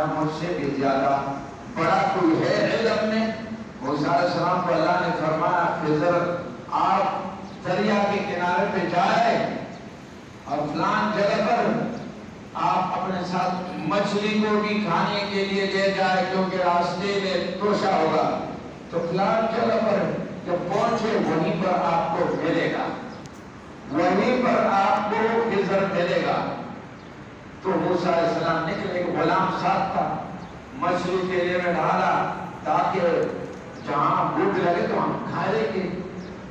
کیا مجھ سے بھی زیادہ بڑا کوئی ہے علم میں؟ موسیٰ علیہ السلام کو اللہ نے فرمایا خضر آپ دریا کے کنارے پہ جائے اور فلان جگہ پر آپ اپنے ساتھ مچھلی کو بھی کھانے کے لیے لے جائے کیونکہ راستے میں توشہ ہوگا، تو فلان جگہ پر جب پہنچے وہیں پر آپ کو ملے گا، وہیں پر آپ کو خضر ملے گا۔ تو موسیٰ علیہ السلام نکلے، ایک غلام ساتھ تھا، مچھلی کے لیے میں ڈالا تاکہ جہاں بھوک لگے تو ہم کھا لیں گے۔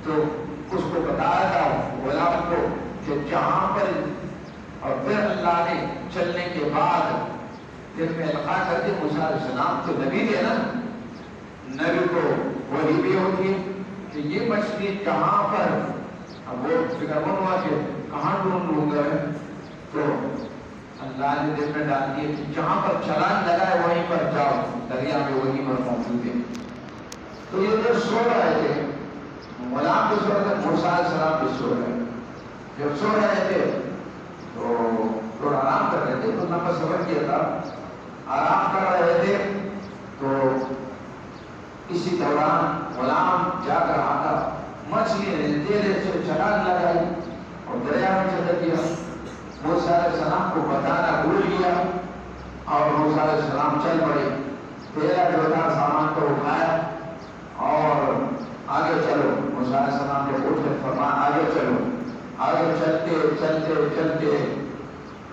تو اس کو بتایا تھا غلام کو کہ جہاں پر، اور پھر اللہ نے چلنے کے بعد دل میں القاء کر کے موسیٰ علیہ السلام تو نبی تھے نا، نبی کو وہی بھی ہوتی ہے کہ یہ مچھلی کہاں پر، اب وہ فکر ہوا کہ کہاں ڈھونڈ لوں گا، تو اللہ نے دل میں ڈال دیے کہ جہاں پر چھلانگ لگائے وہیں پر جاؤ، دریا میں وہیں پر موجود ہے۔ تو یہ جو سو رہے تھے، غلام بھی سو رہے تھے، موسیٰ علیہ السلام بھی سو رہے، جب سو رہے تھے تو تھوڑا آرام کر رہے تھے، تو نفس سفر کیا تھا، آرام کر رہے تھے تو اسی دوران غلام جا کر رہا تھا، مچھلی نے تیرے سے چھلانگ لگائی اور دریا میں چل دیا۔ موسیٰ علیہ السلام کو بتانا بھول گیا اور موسیٰ علیہ السلام چل پڑے، تیرا جو تھا سامان کو اٹھایا اور آگے چلو۔ موسیٰ علیہ السلام نے اٹھ کر فرمایا آگے چلو۔ آگے چلتے چلتے چلتے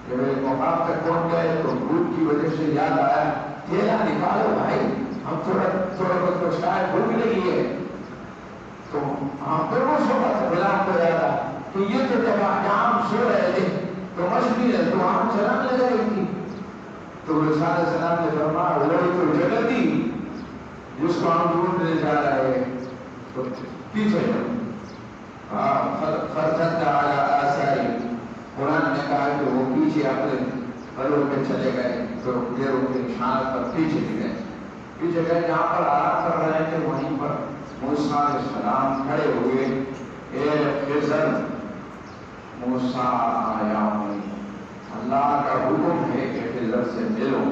جب ایک مقام تک پہنچ گئے تو بھوک کی وجہ سے یاد آیا، تیرا نکالو بھائی، ہم تھوڑا بہت کچھ کھائے، بھوک لگی ہے۔ تو ہم پھر وہ سو کا غلام کو یاد آیا کہ یہ تو جب ہم سو رہے تھے تو مچھلی ہے تو ہم چھلانگ لگائی تھی۔ تو موسیٰ علیہ السلام نے فرمایا وہی تو جگہ تھی جس کو ہم ڈھونڈنے جا رہے ہیں، تو پیچھے فرزند علی آثاری، قرآن نے کہا کہ وہ پیچھے اپنے پروں پہ چلے گئے، تو پیروں کے نشان پر پیچھے گئے، پیچھے گئے جہاں پر آرام کر رہے تھے وہیں پر موسیٰ علیہ السلام کھڑے ہوئے، اے خضر، موسیٰ آیا ہوں، اللہ کا حکم ہے کہ خضر سے ملو،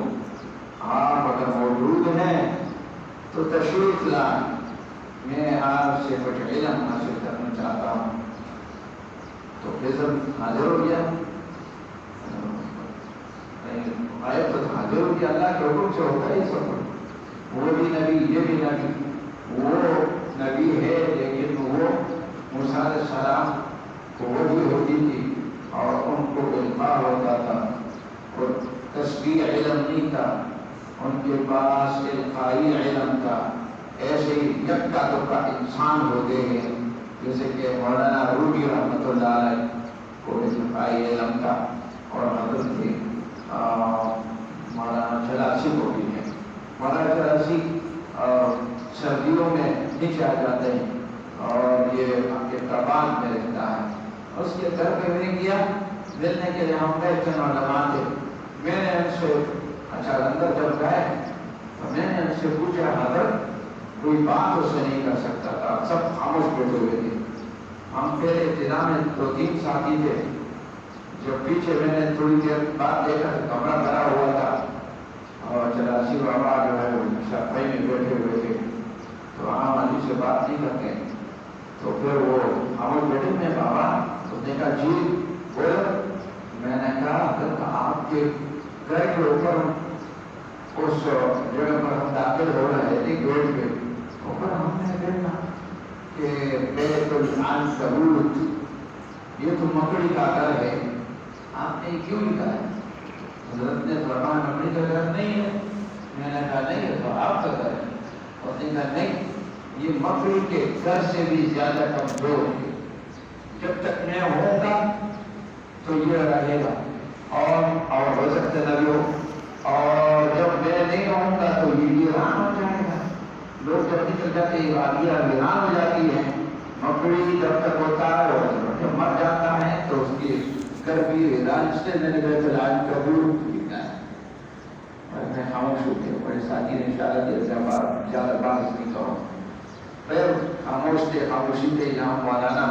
آپ اگر موجود ہیں تو تشریف لائیں، میں آپ سے کچھ علم حاصل کرنا چاہتا ہوں۔ تو خضر حاضر ہو گیا، آیت تو حاضر ہو گیا، اللہ کے حکم سے ہوتا ہے سب، وہ بھی نبی یہ بھی نبی، وہ نبی ہے لیکن وہ موسیٰ علیہ السلام کو وحی ہوتی تھی اور ان کو القاء ہوتا تھا، اور تسبیح علم نہیں تھا، ان کے پاس القائی علم تھا۔ ایسے ہی یکا دکا انسان ہوتے ہیں، جیسے کہ مولانا روبی رحمۃ اللہ علیہ کو القائی علم تھا، اور حضرت کے مولانا چلاسی کو بھی ہے۔ مولانا چلاسی سردیوں میں نیچے آ جاتے ہیں اور یہ اقتبال میں رہتا ہے، اس کے گھر پہ میں نے گیا ملنے کے لیے، ہم بیٹھے علماء تھے، میں نے ان سے اچھا اندر جب گئے تو میں نے ان سے پوچھا حضرت کوئی بات اس سے نہیں کر سکتا تھا، سب خاموش بیٹھے ہوئے تھے۔ ہم پہلے ابتدا میں 2-3 ساتھی تھے، جب پیچھے میں نے تھوڑی دیر بعد دیکھا تو کمرہ بھرا ہوا تھا اور چلاسی بابا جو ہے وہ شافعی میں بیٹھے ہوئے تھے، تو عام آدمی سے بات نہیں کرتے، تو پھر وہ خاموش بیٹھے میں بابا، اس نے کہا جی بولو۔ میں نے کہا اگر آپ کے گھر کے اوپر اس جگہ پر ہم داخل ہو رہے تھے گیٹ پہ، اوپر ہم نے دیکھا کہ بیت العنکبوت، یہ تو مکڑی کا گھر ہے، آپ نے کیوں لکھا ہے؟ حضرت نے فرمایا مکڑی کا گھر نہیں ہے۔ میں نے کہا نہیں ہے تو آپ کا گھر ہے، اور نے کہا نہیں، یہ مکڑی کے گھر سے بھی زیادہ کمزور ہے، جب تک میں ہوں گا تو یہ رہے گا اور ہو سکتے نبی ہو، اور جب میں نہیں ہوں گا تو یہ ویران ہو جائے گا۔ لوگ جب نکل جاتے ہیں وادیاں ویران ہو جاتی ہیں، مکڑی جب تک ہوتا ہے اور جب مر جاتا ہے تو اس کی گھر بھی ویران، اس سے میں نے بیت العنکبوت لکھا ہے۔ اور میں خاموش ہو گیا، بڑے ساتھی نے اشارہ دیا زیادہ بات نہیں کرو، پھر خاموش تھے، خاموشی تھے۔ یہاں مولانا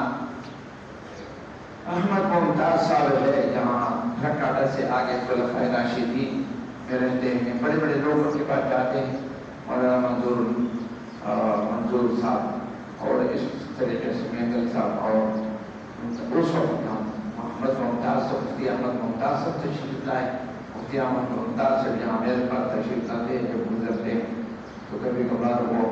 احمد ممتاز صاحب ہے، جہاں ڈھکاٹا سے آگے خلفائے راشدین میں رہتے ہیں، بڑے بڑے لوگ ان کے پاس جاتے ہیں، مولانا منظور صاحب اور اس طریقے سے مینگل صاحب، اور اس وقت محمد ممتاز سے مفتی احمد ممتاز سے تشریف لائے، مفتی احمد ممتاز سے جہاں میرے پاس تشریف لاتے ہیں جب گزرتے ہیں تو کبھی کبھار وہ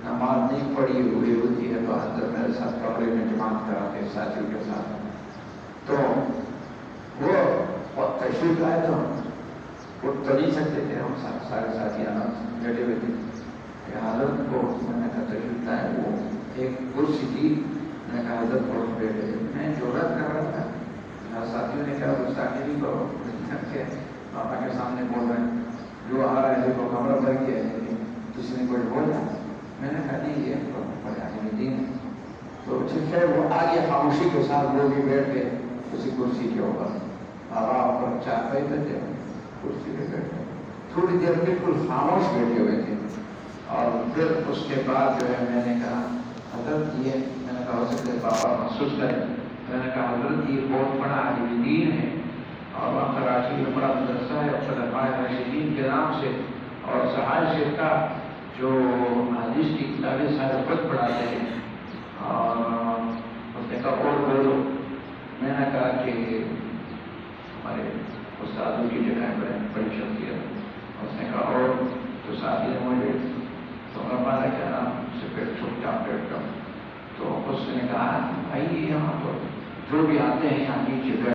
نماز نہیں پڑھی ہوئی ہوتی ہے تو حضرت میرے ساتھ کمرے میں جماعت کراتے ہیں ساتھیوں کے ساتھ، تو وہ تشریف لائے تو اٹھ تو نہیں سکتے تھے، ہم سارے ساتھی بیٹھے ہوئے تھے، حضرت کو میں نے کہا تشریف لائے، وہ ایک کرسی تھی، میں نے کہا حضرت کو بیٹھے، میں جورت کر رہا تھا، ساتھیوں نے کہا گستاخی نہیں کرو، پاپا کے سامنے بول رہے ہیں، جو آ رہا ہے کو کمرہ بھر گیا ہے کسی نے کوئی بولا، میں نے کہا نہیں یہ بڑے عالم دین ہے، تو خیر وہ آگے خاموشی کے ساتھ لوگ بھی بیٹھ گئے اسی کرسی کے اوپر، بابا اوپر چار پہ تھے کرسی پہ بیٹھے، تھوڑی دیر بالکل خاموش بیٹھے ہوئے تھے، اور پھر اس کے بعد جو ہے میں نے کہا حضرت یہ، میں نے کہا ہو سکتے بابا محسوس کریں، میں نے کہا حضرت یہ بہت بڑا عالم دین ہے اور وہاں کراچی میں بڑا مدرسہ ہے اور خلفائے راشدین کے نام سے، اور صحابہ شیخ کا جو حدیث کی کتابیں سارے خود پڑھاتے ہیں، اور اس نے کہا اور بولو، میں نے کہا کہ ہمارے استادوں کی جگہ بڑی شخصیت، اس نے کہا اور تو ساتھی نے مجھے تو ہمارا کیا نام سے پیٹ چھوٹ جاؤ بیٹھ جاؤ، تو اس نے کہا آئیے یہاں تو جو بھی آتے ہیں یہاں نیچے